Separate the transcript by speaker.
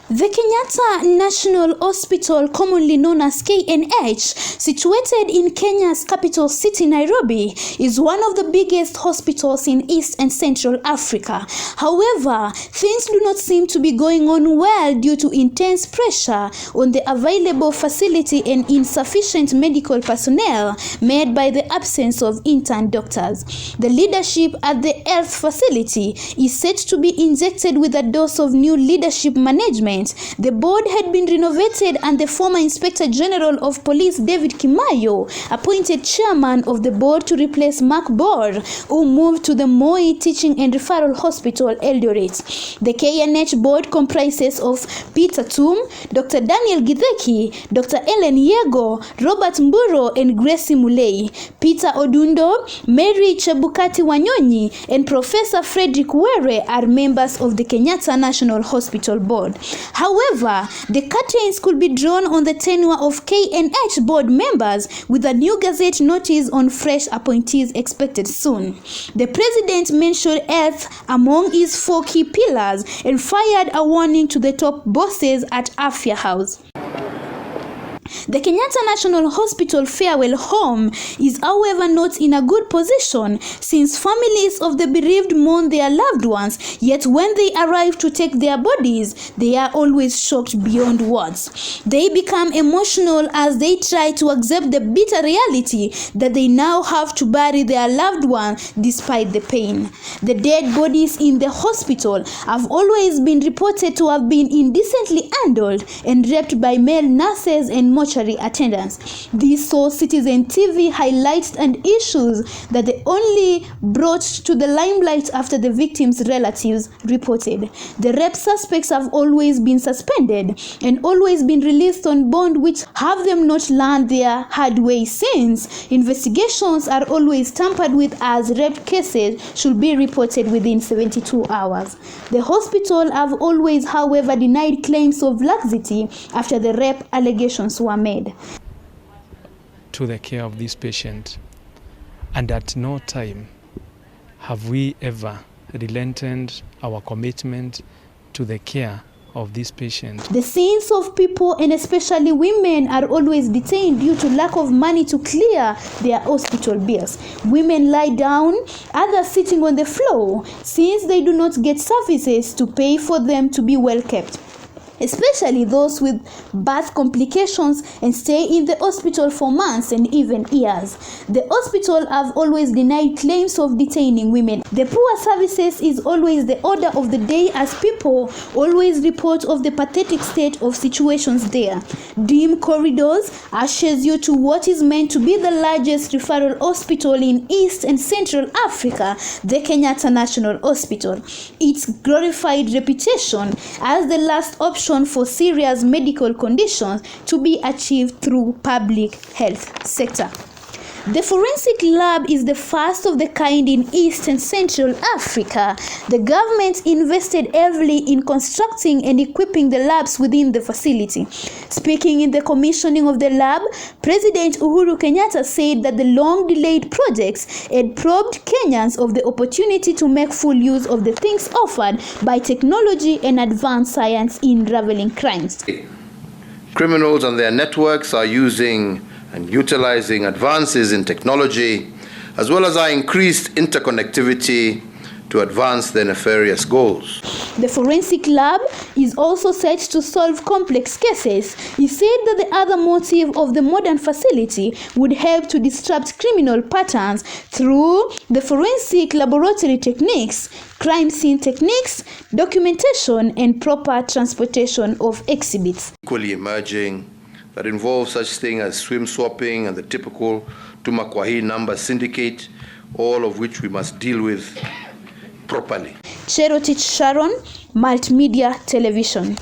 Speaker 1: The Kenyatta National Hospital, commonly known as KNH, situated in Kenya's capital city Nairobi, is one of the biggest hospitals in East and Central Africa. However, things do not seem to be going on well due to intense pressure on the available facility and insufficient medical personnel made by the absence of intern doctors. The leadership at the health facility is set to be injected with a dose of new leadership management. The board had been renovated and the former Inspector General of Police David Kimayo appointed chairman of the board to replace Mark Bor, who moved to the Moi Teaching and Referral Hospital, Eldoret. The KNH board comprises of Peter Tum, Dr. Daniel Githeki, Dr. Ellen Yego, Robert Mburo, and Gracie Mulei. Peter Odundo, Mary Chebukati Wanyonyi, and Professor Frederick Were are members of the Kenyatta National Hospital Board. However, the curtains could be drawn on the tenure of KNH board members, with a new gazette notice on fresh appointees expected soon. The president mentioned health among his 4 key pillars and fired a warning to the top bosses at Afya House. The Kenyatta National Hospital farewell home is, however, not in a good position, since families of the bereaved mourn their loved ones, yet when they arrive to take their bodies, they are always shocked beyond words. They become emotional as they try to accept the bitter reality that they now have to bury their loved one despite the pain. The dead bodies in the hospital have always been reported to have been indecently handled and raped by male nurses and mortuary attendants. This saw Citizen TV highlights and issues that they only brought to the limelight after the victims' relatives reported. The rape suspects have always been suspended and always been released on bond, which have them not learned their hard way since investigations are always tampered with, as rape cases should be reported within 72 hours. The hospital have always, however, denied claims of laxity after the rape allegations were made.
Speaker 2: To the care of this patient, and at no time have we ever relented our commitment to the care of this patient. The
Speaker 1: scenes of people, and especially women, are always detained due to lack of money to clear their hospital bills. Women lie down, others sitting on the floor, since they do not get services to pay for them to be well kept, especially those with birth complications, and stay in the hospital for months and even years. The hospital have always denied claims of detaining women. The poor services is always the order of the day, as people always report of the pathetic state of situations there. Dim corridors ushers you to what is meant to be the largest referral hospital in East and Central Africa, the Kenyatta National Hospital. Its glorified reputation as the last option for serious medical conditions to be achieved through public health sector. The forensic lab is the first of the kind in East and Central Africa. The government invested heavily in constructing and equipping the labs within the facility. Speaking in the commissioning of the lab, President Uhuru Kenyatta said that the long-delayed projects had robbed Kenyans of the opportunity to make full use of the things offered by technology and advanced science in unraveling crimes.
Speaker 3: Criminals and their networks are using and utilizing advances in technology, as well as our increased interconnectivity, to advance their nefarious goals.
Speaker 1: The forensic lab is also set to solve complex cases. He said that the other motive of the modern facility would help to disrupt criminal patterns through the forensic laboratory techniques, crime scene techniques, documentation, and proper transportation of exhibits.
Speaker 3: Equally emerging, that involves such things as swim swapping and the typical Tumakwahi number syndicate, all of which we must deal with properly.
Speaker 1: Cherotich Sharon, Multimedia Television.